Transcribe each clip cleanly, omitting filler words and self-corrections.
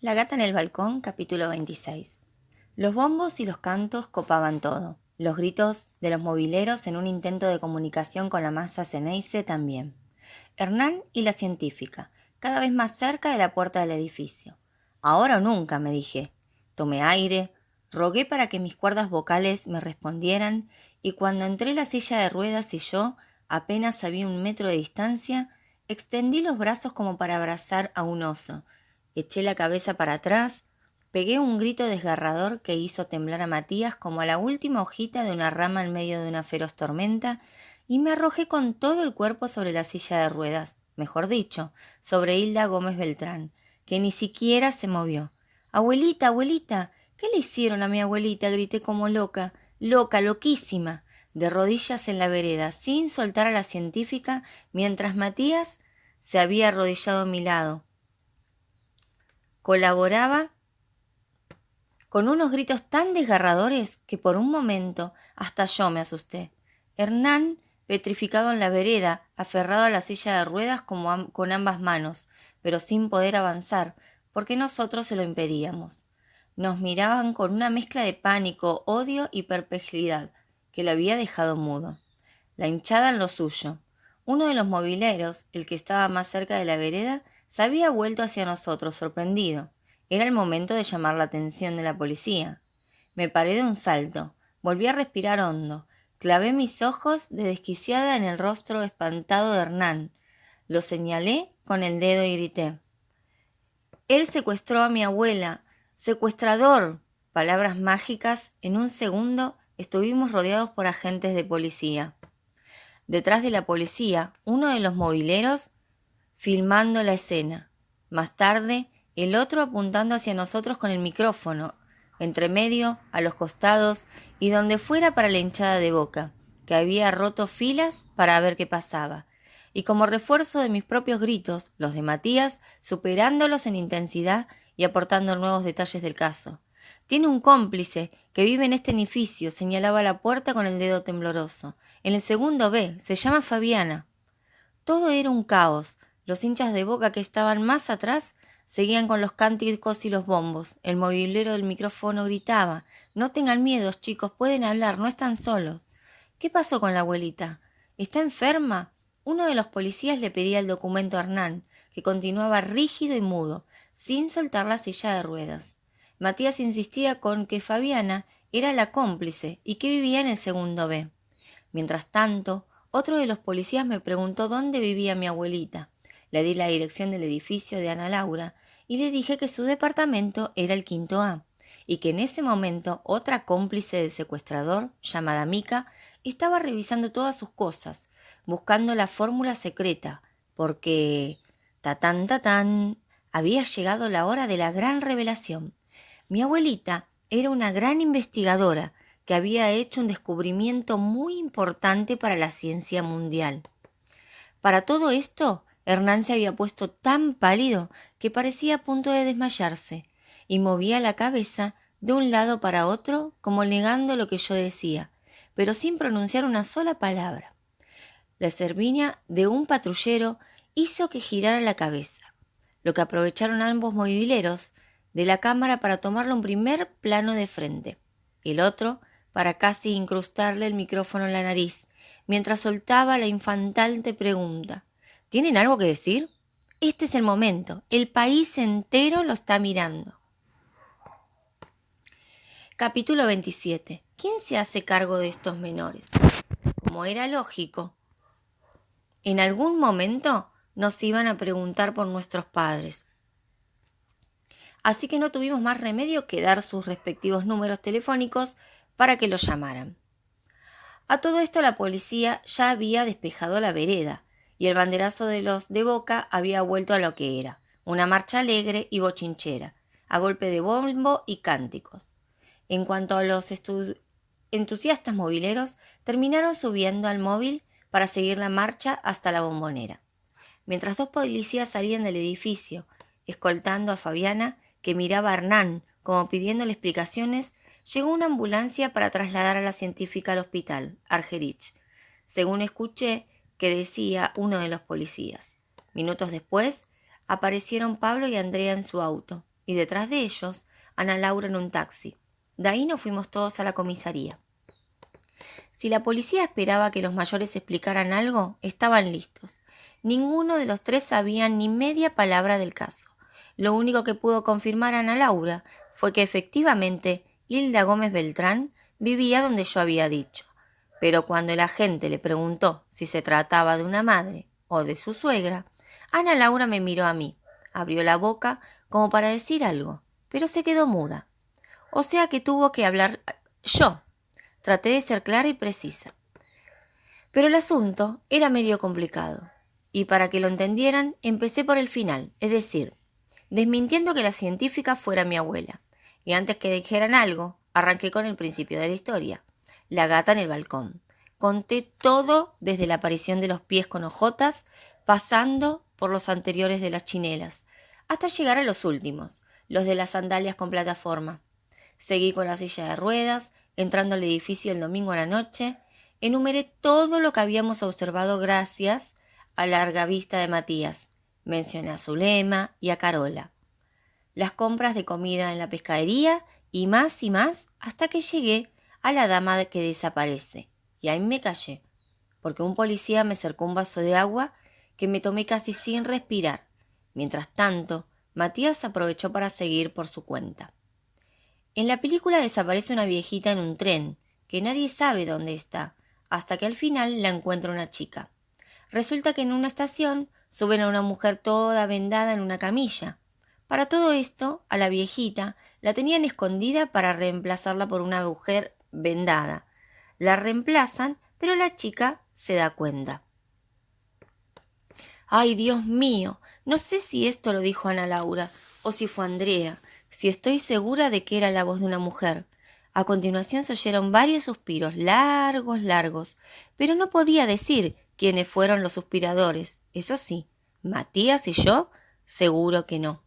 La gata en el balcón, capítulo 26. Los bombos y los cantos copaban todo. Los gritos de los mobileros en un intento de comunicación con la masa Ceneice también. Hernán y la científica, cada vez más cerca de la puerta del edificio. Ahora o nunca, me dije. Tomé aire, rogué para que mis cuerdas vocales me respondieran y cuando entré la silla de ruedas y yo, apenas había 1 metro de distancia, extendí los brazos como para abrazar a un oso. Eché la cabeza para atrás, pegué un grito desgarrador que hizo temblar a Matías como a la última hojita de una rama en medio de una feroz tormenta y me arrojé con todo el cuerpo sobre la silla de ruedas, mejor dicho, sobre Hilda Gómez Beltrán, que ni siquiera se movió. «Abuelita, abuelita, ¿qué le hicieron a mi abuelita?», grité como loca, loquísima, de rodillas en la vereda, sin soltar a la científica, mientras Matías se había arrodillado a mi lado. Colaboraba con unos gritos tan desgarradores que por un momento hasta yo me asusté. Hernán, petrificado en la vereda, aferrado a la silla de ruedas con ambas manos, pero sin poder avanzar, porque nosotros se lo impedíamos. Nos miraban con una mezcla de pánico, odio y perplejidad que lo había dejado mudo. La hinchada en lo suyo. Uno de los mobileros, el que estaba más cerca de la vereda, se había vuelto hacia nosotros, sorprendido. Era el momento de llamar la atención de la policía. Me paré de un salto, volví a respirar hondo, clavé mis ojos de desquiciada en el rostro espantado de Hernán. Lo señalé con el dedo y grité: «Él secuestró a mi abuela. ¡Secuestrador!». Palabras mágicas. En un segundo estuvimos rodeados por agentes de policía. Detrás de la policía, uno de los mobileros filmando la escena. Más tarde, el otro apuntando hacia nosotros con el micrófono, entre medio, a los costados y donde fuera para la hinchada de boca, que había roto filas para ver qué pasaba. Y como refuerzo de mis propios gritos, los de Matías, superándolos en intensidad y aportando nuevos detalles del caso. «Tiene un cómplice que vive en este edificio», señalaba la puerta con el dedo tembloroso. «En el segundo B, se llama Fabiana». Todo era un caos. Los hinchas de Boca que estaban más atrás seguían con los cánticos y los bombos. El mobilero del micrófono gritaba: «No tengan miedo, chicos, pueden hablar, no están solos». «¿Qué pasó con la abuelita? ¿Está enferma?». Uno de los policías le pedía el documento a Hernán, que continuaba rígido y mudo, sin soltar la silla de ruedas. Matías insistía con que Fabiana era la cómplice y que vivía en el segundo B. Mientras tanto, otro de los policías me preguntó dónde vivía mi abuelita. Le di la dirección del edificio de Ana Laura y le dije que su departamento era el 5A y que en ese momento otra cómplice del secuestrador, llamada Mica, estaba revisando todas sus cosas, buscando la fórmula secreta, porque, tatán, había llegado la hora de la gran revelación. Mi abuelita era una gran investigadora que había hecho un descubrimiento muy importante para la ciencia mundial. Para todo esto, Hernán se había puesto tan pálido que parecía a punto de desmayarse y movía la cabeza de un lado para otro como negando lo que yo decía, pero sin pronunciar una sola palabra. La cerviña de un patrullero hizo que girara la cabeza, lo que aprovecharon ambos mobileros de la cámara para tomarle un primer plano de frente, el otro para casi incrustarle el micrófono en la nariz, mientras soltaba la infantante pregunta: «¿Tienen algo que decir? Este es el momento, el país entero lo está mirando». Capítulo 27. ¿Quién se hace cargo de estos menores? Como era lógico, en algún momento nos iban a preguntar por nuestros padres. Así que no tuvimos más remedio que dar sus respectivos números telefónicos para que los llamaran. A todo esto la policía ya había despejado la vereda y el banderazo de los de Boca había vuelto a lo que era, una marcha alegre y bochinchera, a golpe de bombo y cánticos. En cuanto a los entusiastas mobileros, terminaron subiendo al móvil para seguir la marcha hasta la Bombonera. Mientras 2 policías salían del edificio, escoltando a Fabiana, que miraba a Hernán como pidiéndole explicaciones, llegó una ambulancia para trasladar a la científica al hospital, Argerich, según escuché que decía uno de los policías. Minutos después, aparecieron Pablo y Andrea en su auto. y detrás de ellos, Ana Laura en un taxi. De ahí nos fuimos todos a la comisaría. Si la policía esperaba que los mayores explicaran algo, estaban listos. Ninguno de los tres sabía ni media palabra del caso. Lo único que pudo confirmar Ana Laura fue que efectivamente Hilda Gómez Beltrán vivía donde yo había dicho. Pero cuando el agente le preguntó si se trataba de una madre o de su suegra, Ana Laura me miró a mí, abrió la boca como para decir algo, pero se quedó muda. O sea que tuvo que hablar yo. Traté de ser clara y precisa. Pero el asunto era medio complicado. Y para que lo entendieran, empecé por el final, es decir, desmintiendo que la científica fuera mi abuela. Y antes que dijeran algo, arranqué con el principio de la historia. La gata en el balcón. Conté todo desde la aparición de los pies con hojotas, pasando por los anteriores de las chinelas, hasta llegar a los últimos, los de las sandalias con plataforma. Seguí con la silla de ruedas, entrando al edificio el domingo a la noche, enumeré todo lo que habíamos observado gracias a la larga vista de Matías. Mencioné a Zulema y a Carola. Las compras de comida en la pescadería y más hasta que llegué a la dama que desaparece. Y ahí me callé, porque un policía me acercó un vaso de agua que me tomé casi sin respirar. Mientras tanto, Matías aprovechó para seguir por su cuenta. En la película desaparece una viejita en un tren, que nadie sabe dónde está, hasta que al final la encuentra una chica. Resulta que en una estación suben a una mujer toda vendada en una camilla. Para todo esto, a la viejita la tenían escondida para reemplazarla por una mujer vendada. La reemplazan, pero la chica se da cuenta. ¡Ay, Dios mío! No sé si esto lo dijo Ana Laura o si fue Andrea, si estoy segura de que era la voz de una mujer. A continuación se oyeron varios suspiros, largos, pero no podía decir quiénes fueron los suspiradores. Eso sí, Matías y yo, seguro que no.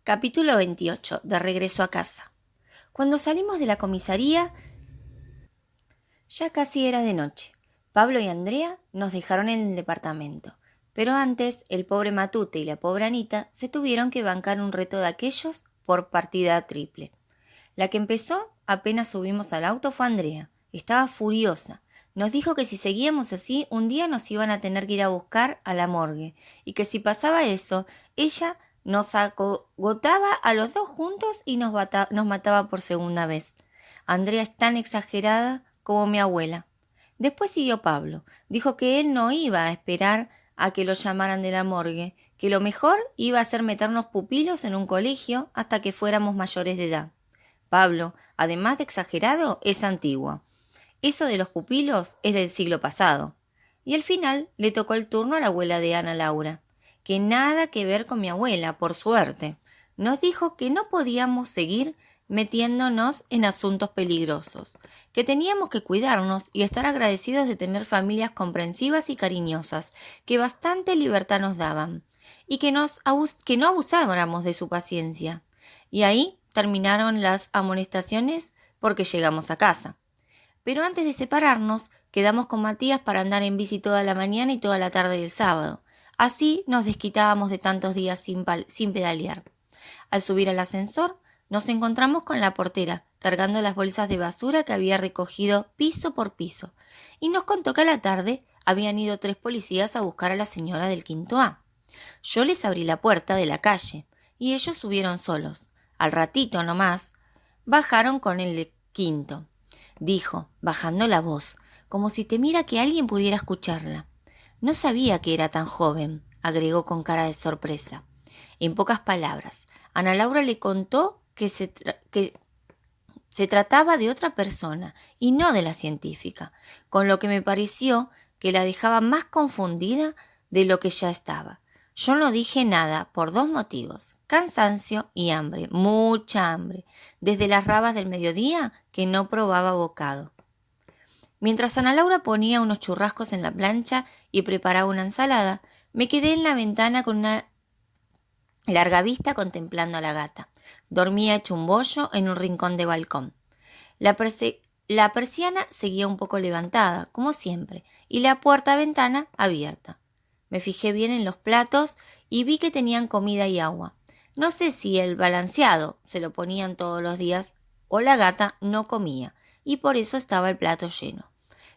Capítulo 28. De regreso a casa. Cuando salimos de la comisaría, ya casi era de noche. Pablo y Andrea nos dejaron en el departamento. Pero antes, el pobre Matute y la pobre Anita se tuvieron que bancar un reto de aquellos por partida triple. La que empezó apenas subimos al auto fue Andrea. Estaba furiosa. Nos dijo que si seguíamos así, un día nos iban a tener que ir a buscar a la morgue, y que si pasaba eso, ella nos agotaba a los dos juntos y nos mataba por segunda vez. Andrea es tan exagerada como mi abuela. Después siguió Pablo. Dijo que él no iba a esperar a que lo llamaran de la morgue, que lo mejor iba a ser meternos pupilos en un colegio hasta que fuéramos mayores de edad. Pablo, además de exagerado, es antiguo. Eso de los pupilos es del siglo pasado. Y al final le tocó el turno a la abuela de Ana Laura, que nada que ver con mi abuela, por suerte. Nos dijo que no podíamos seguir metiéndonos en asuntos peligrosos, que teníamos que cuidarnos y estar agradecidos de tener familias comprensivas y cariñosas, que bastante libertad nos daban, y que no abusáramos de su paciencia. Y ahí terminaron las amonestaciones porque llegamos a casa. Pero antes de separarnos, quedamos con Matías para andar en bici toda la mañana y toda la tarde del sábado. Así nos desquitábamos de tantos días sin pedalear. Al subir al ascensor, nos encontramos con la portera, cargando las bolsas de basura que había recogido piso por piso, y nos contó que a la tarde habían ido 3 policías a buscar a la señora del quinto A. Yo les abrí la puerta de la calle, y ellos subieron solos. Al ratito nomás, bajaron con el quinto. Dijo, bajando la voz, como si temiera que alguien pudiera escucharla. No sabía que era tan joven, agregó con cara de sorpresa. En pocas palabras, Ana Laura le contó que se trataba de otra persona y no de la científica, con lo que me pareció que la dejaba más confundida de lo que ya estaba. Yo no dije nada por 2 motivos: cansancio y hambre, mucha hambre, desde las rabas del mediodía que no probaba bocado. Mientras Ana Laura ponía unos churrascos en la plancha y preparaba una ensalada, me quedé en la ventana con una larga vista contemplando a la gata. Dormía hecho un bollo en un rincón de balcón. La persiana seguía un poco levantada, como siempre, y la puerta-ventana abierta. Me fijé bien en los platos y vi que tenían comida y agua. No sé si el balanceado se lo ponían todos los días o la gata no comía y por eso estaba el plato lleno.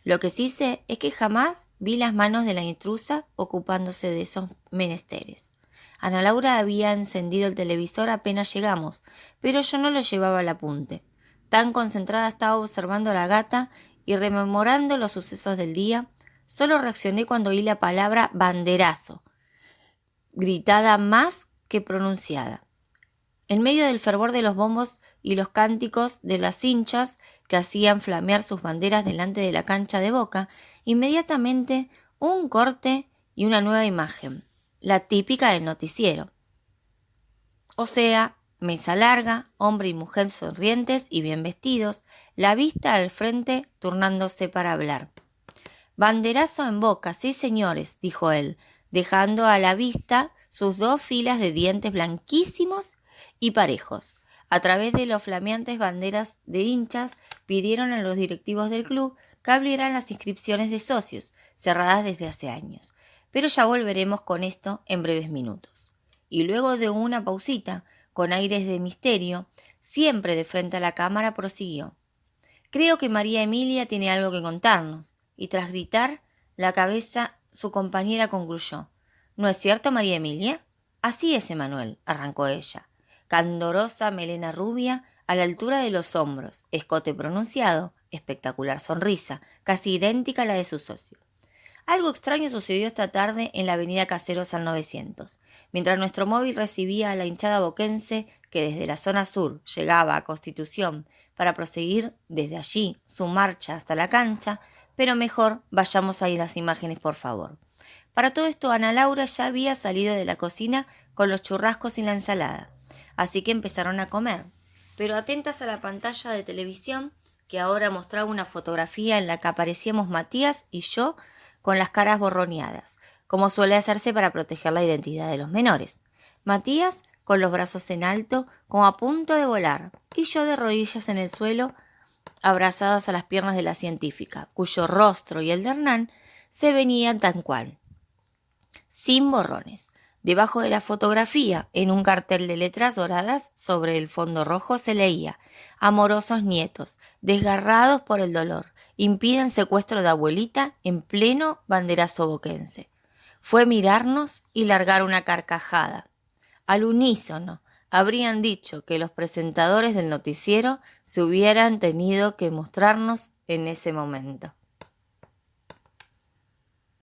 Lo que sí sé es que jamás vi las manos de la intrusa ocupándose de esos menesteres. Ana Laura había encendido el televisor apenas llegamos, pero yo no lo llevaba al apunte. Tan concentrada estaba observando a la gata y rememorando los sucesos del día, solo reaccioné cuando oí la palabra banderazo, gritada más que pronunciada. En medio del fervor de los bombos y los cánticos de las hinchas que hacían flamear sus banderas delante de la cancha de Boca, inmediatamente un corte y una nueva imagen, la típica del noticiero. O sea, mesa larga, hombre y mujer sonrientes y bien vestidos, la vista al frente turnándose para hablar. Banderazo en Boca, sí señores, dijo él, dejando a la vista sus 2 filas de dientes blanquísimos y parejos. A través de los flameantes banderas de hinchas, pidieron a los directivos del club que abrieran las inscripciones de socios, cerradas desde hace años. Pero ya volveremos con esto en breves minutos. Y luego de una pausita, con aires de misterio, siempre de frente a la cámara, prosiguió. Creo que María Emilia tiene algo que contarnos. Y tras gritar la cabeza, su compañera concluyó. ¿No es cierto, María Emilia? Así es, Emanuel, arrancó ella. Candorosa melena rubia a la altura de los hombros, escote pronunciado, espectacular sonrisa, casi idéntica a la de su socio. Algo extraño sucedió esta tarde en la avenida Caseros al 900. Mientras nuestro móvil recibía a la hinchada boquense que desde la zona sur llegaba a Constitución para proseguir desde allí su marcha hasta la cancha, pero mejor vayamos a ir las imágenes, por favor. Para todo esto, Ana Laura ya había salido de la cocina con los churrascos y la ensalada, así que empezaron a comer. Pero atentas a la pantalla de televisión, que ahora mostraba una fotografía en la que aparecíamos Matías y yo con las caras borroneadas, como suele hacerse para proteger la identidad de los menores. Matías con los brazos en alto, como a punto de volar, y yo de rodillas en el suelo, abrazadas a las piernas de la científica, cuyo rostro y el de Hernán se venían tan cual, sin borrones. Debajo de la fotografía, en un cartel de letras doradas sobre el fondo rojo, se leía: amorosos nietos, desgarrados por el dolor, impiden secuestro de abuelita en pleno banderazo boquense. Fue mirarnos y largar una carcajada. Al unísono, habrían dicho que los presentadores del noticiero se hubieran tenido que mostrarnos en ese momento.